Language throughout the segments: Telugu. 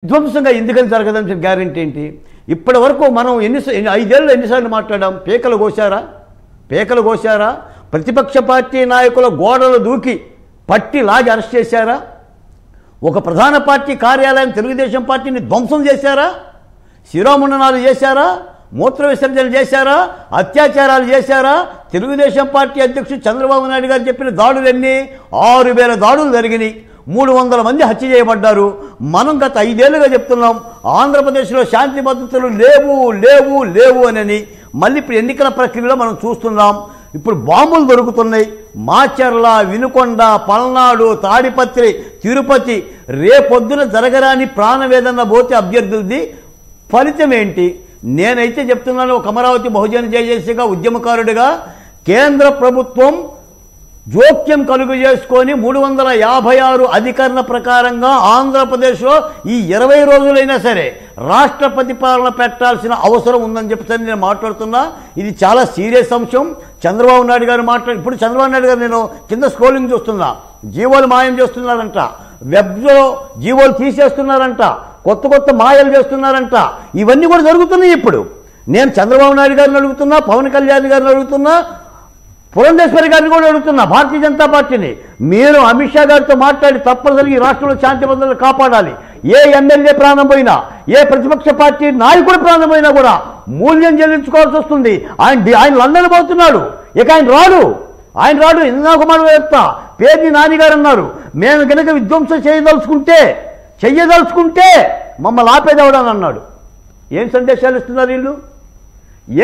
విధ్వంసంగా ఎందుకని జరగదని గ్యారెంటీ ఏంటి? ఇప్పటి వరకు మనం 5 ఏళ్ళు ఎన్నిసార్లు మాట్లాడాం? పేకలు కోశారా? ప్రతిపక్ష పార్టీ నాయకుల గోడలు దూకి పట్టి లాగి అరెస్ట్ చేశారా? ఒక ప్రధాన పార్టీ కార్యాలయం తెలుగుదేశం పార్టీని ధ్వంసం చేశారా? శిరోముండనాలు చేశారా? మూత్ర విసర్జన చేశారా? అత్యాచారాలు చేశారా? తెలుగుదేశం పార్టీ అధ్యక్షుడు చంద్రబాబు నాయుడు గారు చెప్పిన దాడులన్నీ 6000 దాడులు జరిగినాయి. 300 మంది హత్య చేయబడ్డారు. మనం గత 5 ఏళ్లుగా చెప్తున్నాం ఆంధ్రప్రదేశ్లో శాంతి భద్రతలు లేవు అని. మళ్ళీ ఇప్పుడు ఎన్నికల ప్రక్రియలో మనం చూస్తున్నాం. ఇప్పుడు బాంబులు దొరుకుతున్నాయి. మాచర్ల, వినుకొండ, పల్నాడు, తాడిపత్రి, తిరుపతి. రేపొద్దున జరగరాని ప్రాణవేదన పోతే అభ్యర్థులది ఫలితం ఏంటి? నేనైతే చెప్తున్నాను, ఒక అమరావతి బహుజన జేఏసీగా ఉద్యమకారుడిగా కేంద్ర ప్రభుత్వం జోక్యం కలుగు చేసుకొని 356 అధికరణ ప్రకారంగా ఆంధ్రప్రదేశ్లో ఈ 20 రోజులైనా సరే రాష్ట్రపతి పాలన పెట్టాల్సిన అవసరం ఉందని చెప్తాను నేను మాట్లాడుతున్నా. ఇది చాలా సీరియస్ అంశం. చంద్రబాబు నాయుడు గారు ఇప్పుడు చంద్రబాబు నాయుడు గారు నేను కింద స్క్రోలింగ్ చూస్తున్నా, జీవోలు మాయం చేస్తున్నారంట, వెబ్లో జీవోలు తీసేస్తున్నారంట, కొత్త మాయలు చేస్తున్నారంట. ఇవన్నీ కూడా జరుగుతున్నాయి. ఇప్పుడు నేను చంద్రబాబు నాయుడు గారిని అడుగుతున్నా, పవన్ కళ్యాణ్ గారిని అడుగుతున్నా, పురంధేశ్వరి గారిని కూడా అడుగుతున్నా, భారతీయ జనతా పార్టీని. మీరు అమిత్ షా గారితో మాట్లాడి తప్పనిసరిగా ఈ రాష్ట్రంలో శాంతి భద్రతలు కాపాడాలి. ఏ ఎమ్మెల్యే ప్రాణం పోయినా, ఏ ప్రతిపక్ష పార్టీ నాయకుడు ప్రాణం పోయినా కూడా మూల్యం చెల్లించుకోవాల్సి వస్తుంది. ఆయన లండన్ పోతున్నాడు, ఇక ఆయన రాడు. ఇందాక మాట చెప్తా, పేర్ని నానిగారు అన్నారు, మేము కనుక విధ్వంసం చెయ్యదలుచుకుంటే మమ్మల్ని ఆపేదేవడని అన్నాడు. ఏం సందేశాలు ఇస్తున్నారు వీళ్ళు?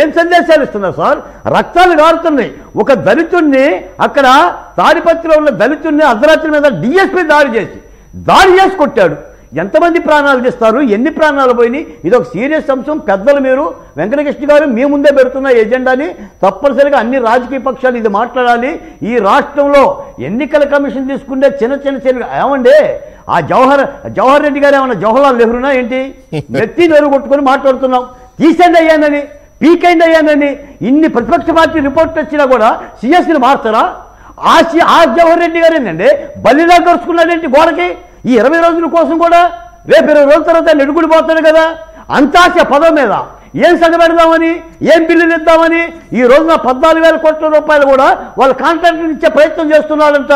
ఏం సందేశాలు ఇస్తున్నారు సార్? రక్తాలు గారుతున్నాయి. ఒక దళితుడిని అక్కడ తాడిపత్రిలో ఉన్న దళితుడిని అర్ధరాత్రి మీద డిఎస్పీ దాడి చేసి కొట్టాడు. ఎంతమంది ప్రాణాలు తీస్తారు? ఎన్ని ప్రాణాలు పోయినాయి? ఇది ఒక సీరియస్ అంశం. పెద్దలు మీరు వెంకటకృష్ణ గారు మీ ముందే పెడుతున్న ఎజెండాని తప్పనిసరిగా అన్ని రాజకీయ పక్షాలు ఇది మాట్లాడాలి. ఈ రాష్ట్రంలో ఎన్నికల కమిషన్ తీసుకుంటే చిన్న ఏమండి, ఆ జవహర్ రెడ్డి గారు ఏమన్నా జవహర్లాల్ నెహ్రూనా ఏంటి? నెత్తి నెరుగు కొట్టుకొని మాట్లాడుతున్నాం. తీసేండి అయ్యానని, పీకైండి అయ్యానని ఇన్ని ప్రతిపక్ష పార్టీ రిపోర్ట్లు వచ్చినా కూడా సిఎస్ని మార్చారా? ఆ జవహర్ రెడ్డి గారు ఏంటండి బలిలా కరుచుకున్నాడేంటి గోడకి? ఈ 20 రోజుల కోసం కూడా రేపు 20 రోజుల తర్వాత నెడుగుడు పోతాడు కదా. అంతాశ పదం మీద ఏం సగబెడదామని, ఏం బిల్లులు ఇద్దామని ఈ రోజున 14,000 కోట్ల రూపాయలు కూడా వాళ్ళ కాంట్రాక్టర్ ఇచ్చే ప్రయత్నం చేస్తున్నాడంట.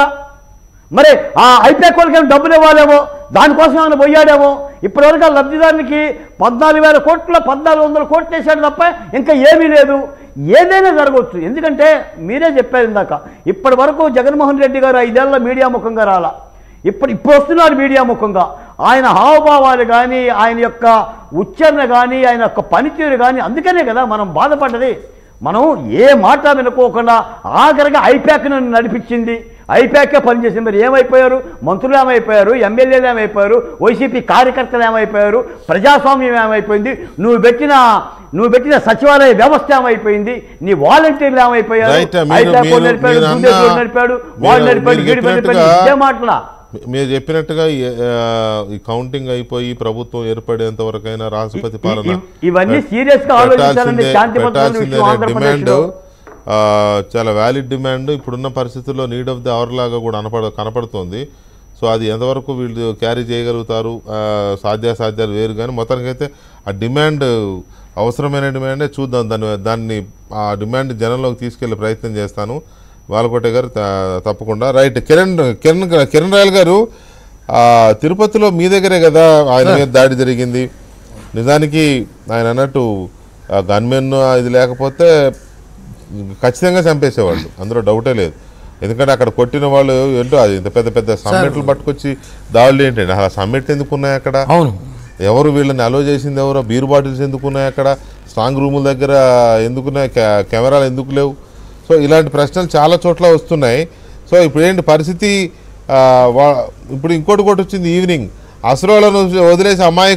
మరి ఆ ఐపాక్ వాళ్ళకి ఏమైనా డబ్బులు ఇవ్వాలేమో, దానికోసం ఏమైనా పోయాడేమో. ఇప్పటివరకు ఆ లబ్ధిదారునికి 14,000 కోట్ల 1,400 కోట్లు వేసాడు తప్ప ఇంకా ఏమీ లేదు. ఏదైనా జరగవచ్చు. ఎందుకంటే మీరే చెప్పారు ఇందాక, ఇప్పటి వరకు జగన్మోహన్ రెడ్డి గారు 5 ఏళ్ళ మీడియా ముఖంగా రాలా. ఇప్పుడు వస్తున్నారు మీడియా ముఖంగా. ఆయన హావభావాలు కానీ, ఆయన యొక్క ఉచ్చారణ కానీ, ఆయన యొక్క పనితీరు కానీ, అందుకనే కదా మనం బాధపడ్డది. మనం ఏ మాట వినుకోకుండా ఆఖరిగా ఐపాక్ను నడిపించింది, ఐపాకే పనిచేసింది. మరి ఏమైపోయారు? మంత్రులు ఏమైపోయారు? ఎమ్మెల్యేలు ఏమైపోయారు? వైసీపీ కార్యకర్తలు ఏమైపోయారు? ప్రజాస్వామ్యం ఏమైపోయింది? నువ్వు పెట్టిన సచివాలయ వ్యవస్థ ఏమైపోయింది? నీ వాలంటీర్లు ఏమైపోయారు? నడిపాడు వాళ్ళు నడిపాడు. ఇదే మాటలా మీరు చెప్పినట్టుగా ఈ కౌంటింగ్ అయిపోయి ప్రభుత్వం ఏర్పడేంత వరకైనా రాష్ట్రపతి పాలన ఇవన్నీ సీరియస్ గా పెట్టాల్సిందే డిమాండ్, చాలా వ్యాలిడ్ డిమాండ్. ఇప్పుడున్న పరిస్థితుల్లో నీడ్ ఆఫ్ ది అవర్ లాగా కూడా కనపడుతుంది. సో అది ఎంతవరకు వీళ్ళు క్యారీ చేయగలుగుతారు, సాధ్యాసాధ్యాలు వేరు. కానీ మొత్తానికైతే ఆ డిమాండ్ అవసరమైన డిమాండే. చూద్దాం, దాన్ని ఆ డిమాండ్ జనంలోకి తీసుకెళ్లే ప్రయత్నం చేస్తాను. బాలకోటే గారు తప్పకుండా. రైట్. కిరణ్ రాయల్ గారు, తిరుపతిలో మీ దగ్గరే కదా ఆయన మీద దాడి జరిగింది. నిజానికి ఆయన అన్నట్టు గన్మెన్ ఇది లేకపోతే ఖచ్చితంగా చంపేసేవాళ్ళు, అందులో డౌటే లేదు. ఎందుకంటే అక్కడ కొట్టిన వాళ్ళు ఏంటో, అది ఇంత పెద్ద సమ్మెట్లు పట్టుకొచ్చి దాడులు ఏంటండి? అసలు సమ్మెట్లు ఎందుకున్నాయి అక్కడ? ఎవరు వీళ్ళని అలో చేసింది ఎవరో? బీర్ బాటిల్స్ ఎందుకున్నాయి అక్కడ? స్ట్రాంగ్ రూముల దగ్గర ఎందుకున్నాయి? కెమెరాలు ఎందుకు లేవు? సో ఇలాంటి ప్రశ్నలు చాలా చోట్ల వస్తున్నాయి. సో ఇప్పుడు ఏంటి పరిస్థితి? ఇప్పుడు ఇంకోటి వచ్చింది, ఈవినింగ్ అసరోలను వదిలేసి అమ్మాయి